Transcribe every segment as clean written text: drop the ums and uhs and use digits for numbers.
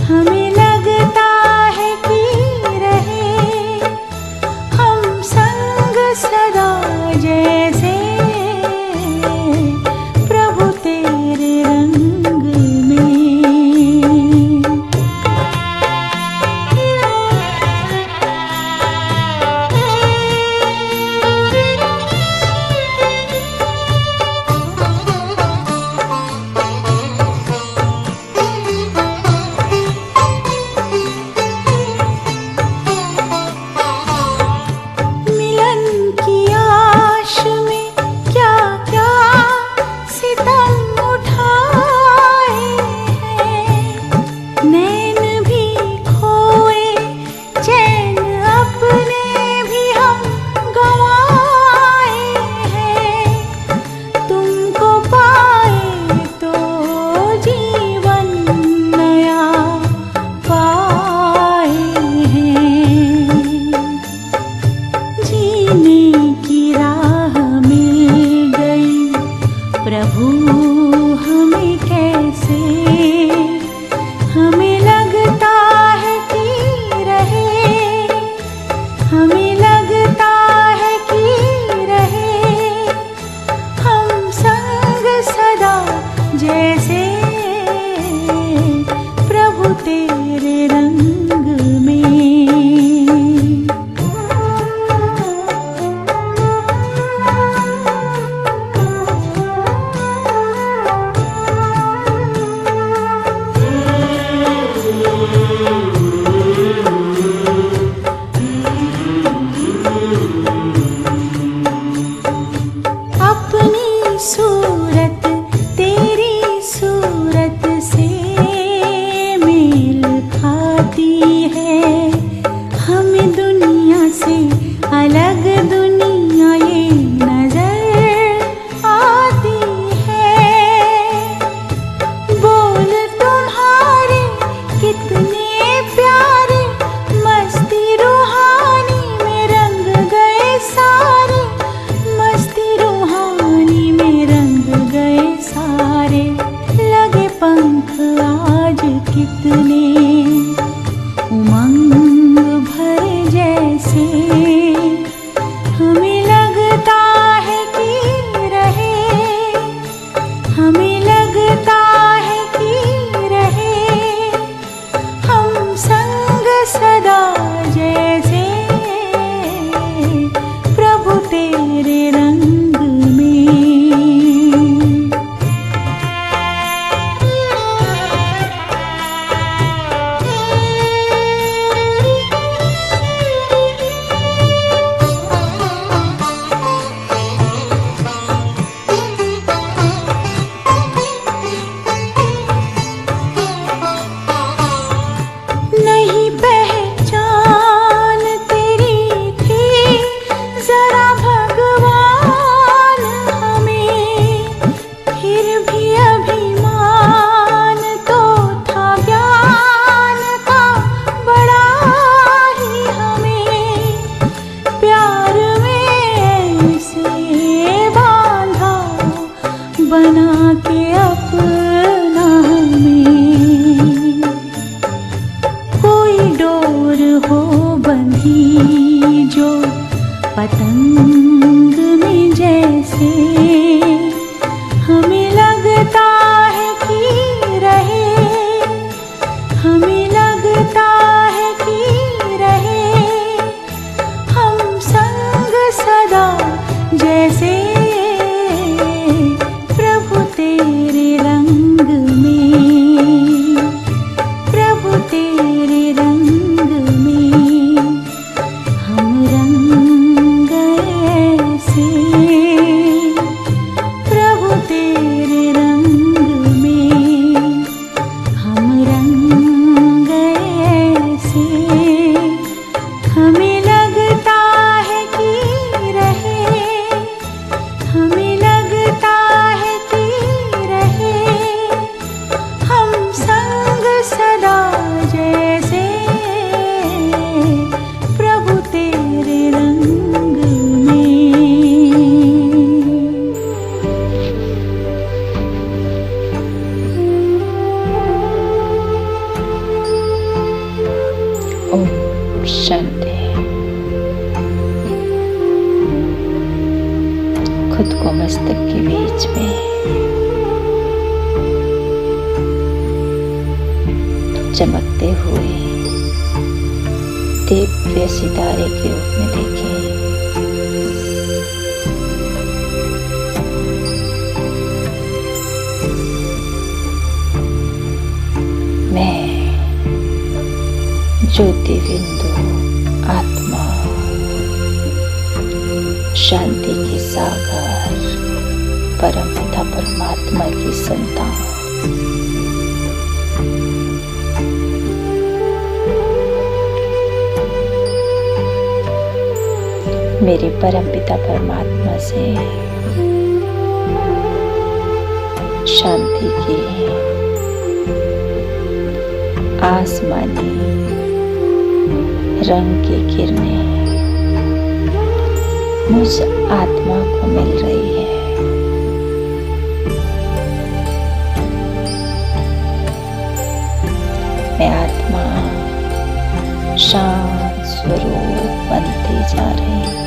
हमें लगता है कि रहे हम संग सदा जैसे प्रभु तेरे रंग में। प्रभु हमें कैसे, हमें लगता है कि रहे, हमें लगता है कि रहे हम संग सदा जैसे प्रभु तेरे रंग में। अपनी सूरत तेरी सूरत से मेल खाती है, हमें दुनिया से अलग दुनिया ये नजर आती है। बोल तुम्हारे कितने प्यारे, मस्ती रूहानी में रंग गए सारे, मस्ती रूहानी में रंग गए सारे। लगे पंख आज कितने उमंग भरे जैसे, हमें लगता है कि रहे, हमें लगता है कि रहे हम संग सदा जैसे प्रभु तेरे रंग में। नहीं पहचान तेरी थी जरा भगवान हमें, फिर भी अभिमान तो था ज्ञान का बड़ा ही हमें। प्यार में ऐसे बांधा बना के अपना हमें, कोई डोर हो बंधी जो पतंग में जैसे, हमें लगता है कि रहे, हमें लगता है कि रहे हम संग सदा जैसे प्रभु तेरे रंग में, प्रभु तेरे रंग में हम रंग गए ऐसे, प्रभु तेरे रंग में हम रंग ओम शांति। खुद को मस्तक के बीच में चमकते हुए दिव्य सितारे के रूप में देखें। मैं ज्योति बिंदु आत्मा, शांति की सागर, परम पिता परमात्मा की संतान। मेरे परम पिता परमात्मा से शांति की आसमानी रंग की किरणें मुझ आत्मा को मिल रही है। मैं आत्मा शांत स्वरूप बनती जा रही हूँ।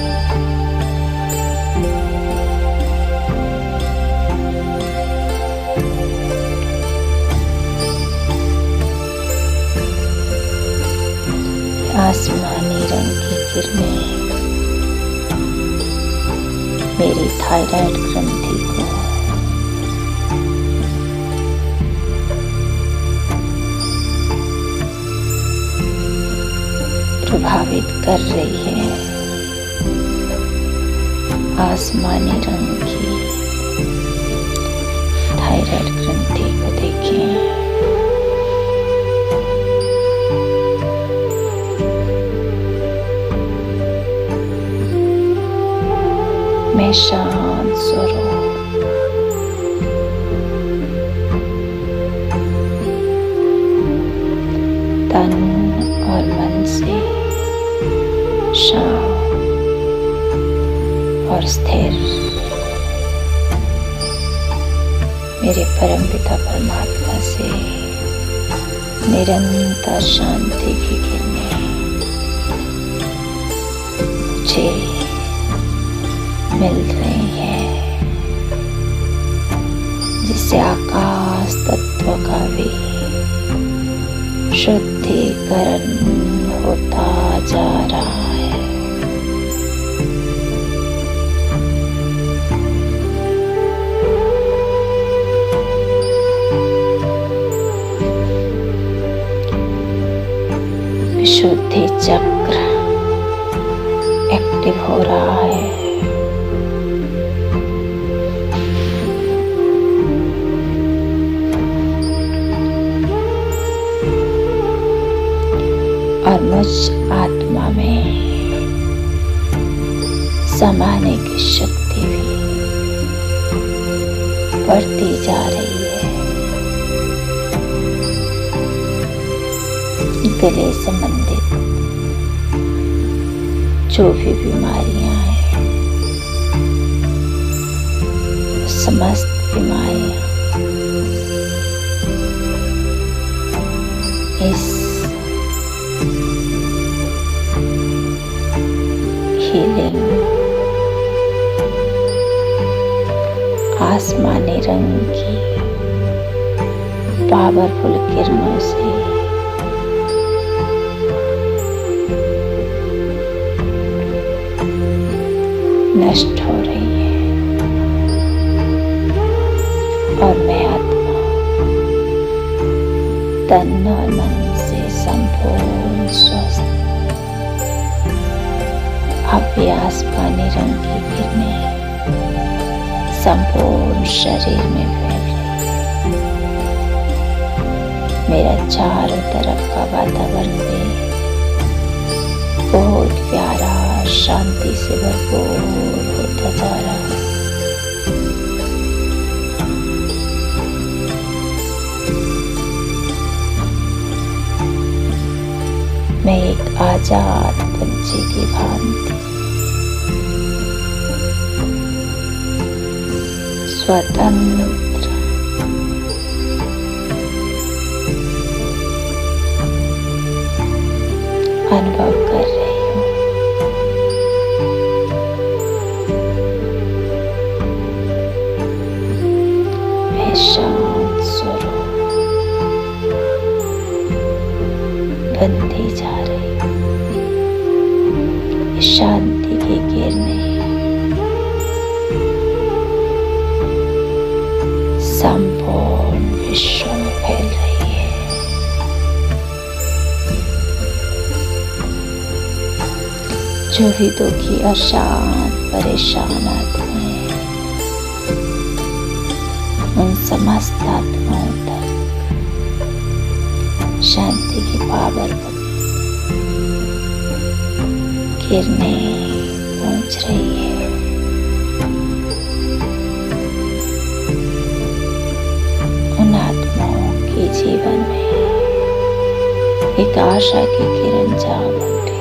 आसमानी रंग की किरणें मेरी थायराइड ग्रंथि को प्रभावित कर रही है। आसमानी रंग की थायराइड ग्रंथि को देखें। मैं शांत स्वरूप तन और मन से शांत और स्थिर मेरे परम पिता परमात्मा से निरंतर शांति की किरणें मुझे मिल रही है, जिससे आकाश तत्व का भी शुद्धिकरण होता जा रहा है। विशुद्धि चक्र एक्टिव हो रहा है। और मुझ आत्मा में समाने की शक्ति भी बढ़ती जा रही है। गले संबंधित जो भी बीमारियां हैं, समस्त बीमारियां इस हीलिंग आसमानी रंग की पावरफुल किरणों से नष्ट हो रही है। और मैं आत्मा तन और मन से संपूर्ण स्वस्थ अभ्यास पानी रंग की किरणें संपूर्ण शरीर में फैल रही है। मेरा चारों तरफ का वातावरण भी बहुत प्यारा शांति से भरपूर होता जा रहा है। मैं एक आजाद पंछी की भांति स्वतंत्र अनुभव कर रही हूँ। मैं शांत स्वरूप बनती जा रही हूँ। शांति की किरणें संपूर्ण विश्व में फैल रही है। जो भी दुखी, अशांत, परेशान आत्माएं हैं, उन समस्त आत्माओं तक शांति की पावर किरणें पहुंच रही है। उन आत्माओं के जीवन में एक आशा की किरण जाग उठी।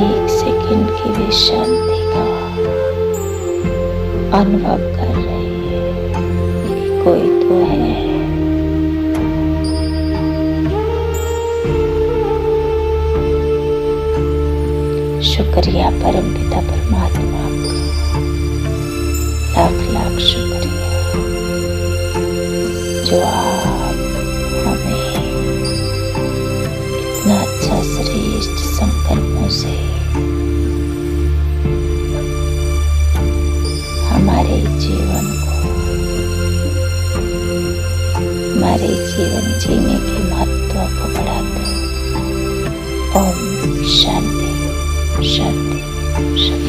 एक सेकंड की भी शांति का अनुभव कर रही है कि कोई तो है। शुक्रिया परमपिता परमात्मा का, लाख लाख शुक्रिया जो आप हमें इतना अच्छा श्रेष्ठ संकल्पों से हमारे जीवन को, हमारे जीवन जीने के महत्व को बढ़ाते हैं। ओम शांति शांति शांति।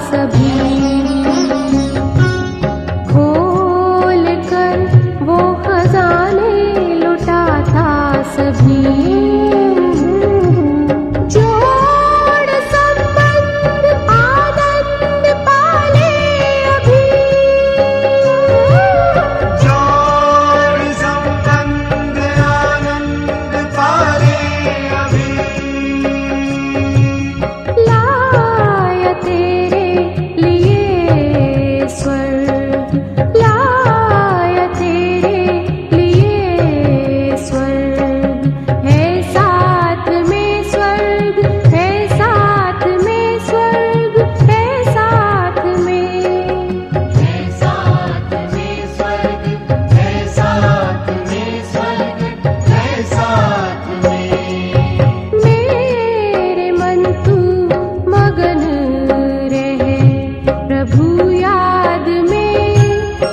सभी, खोल कर वो खजाने लुटाता सभी। जोड़ संबंध आनंद पाले अभी, जोड़ संबंध आनंद पाले अभी। लाया तेरे लिए स्वर्ग, लाया तेरे लिए स्वर्ग, है साथ में स्वर्ग, है साथ में स्वर्ग, है साथ में, है साथ में स्वर्ग, है साथ में स्वर्ग, है साथ में। मेरे मन तू मगन रहे प्रभु याद में,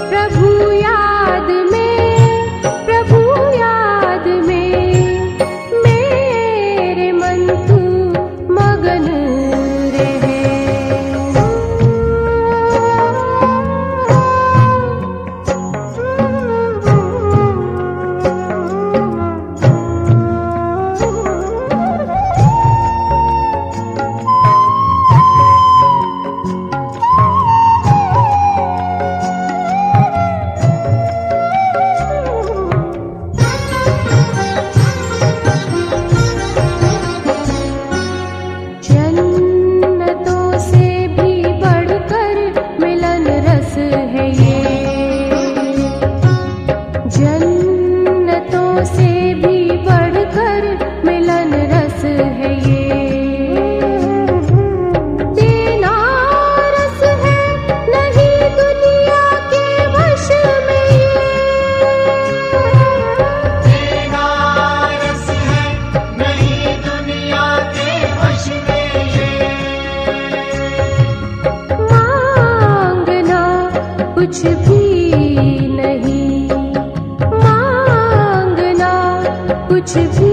प्रभु याद में, प्रभु याद में। मेरे मन तू मगन रहे। जन्नतों से भी बढ़कर मिलन रस है ये, जन्नतों से भी बढ़कर मिलन रस है ये। देना रस है नहीं दुनिया के वश में ये, देना रस है नहीं दुनिया के वश में ये। मांगना कुछ भी नहीं, मांगना कुछ भी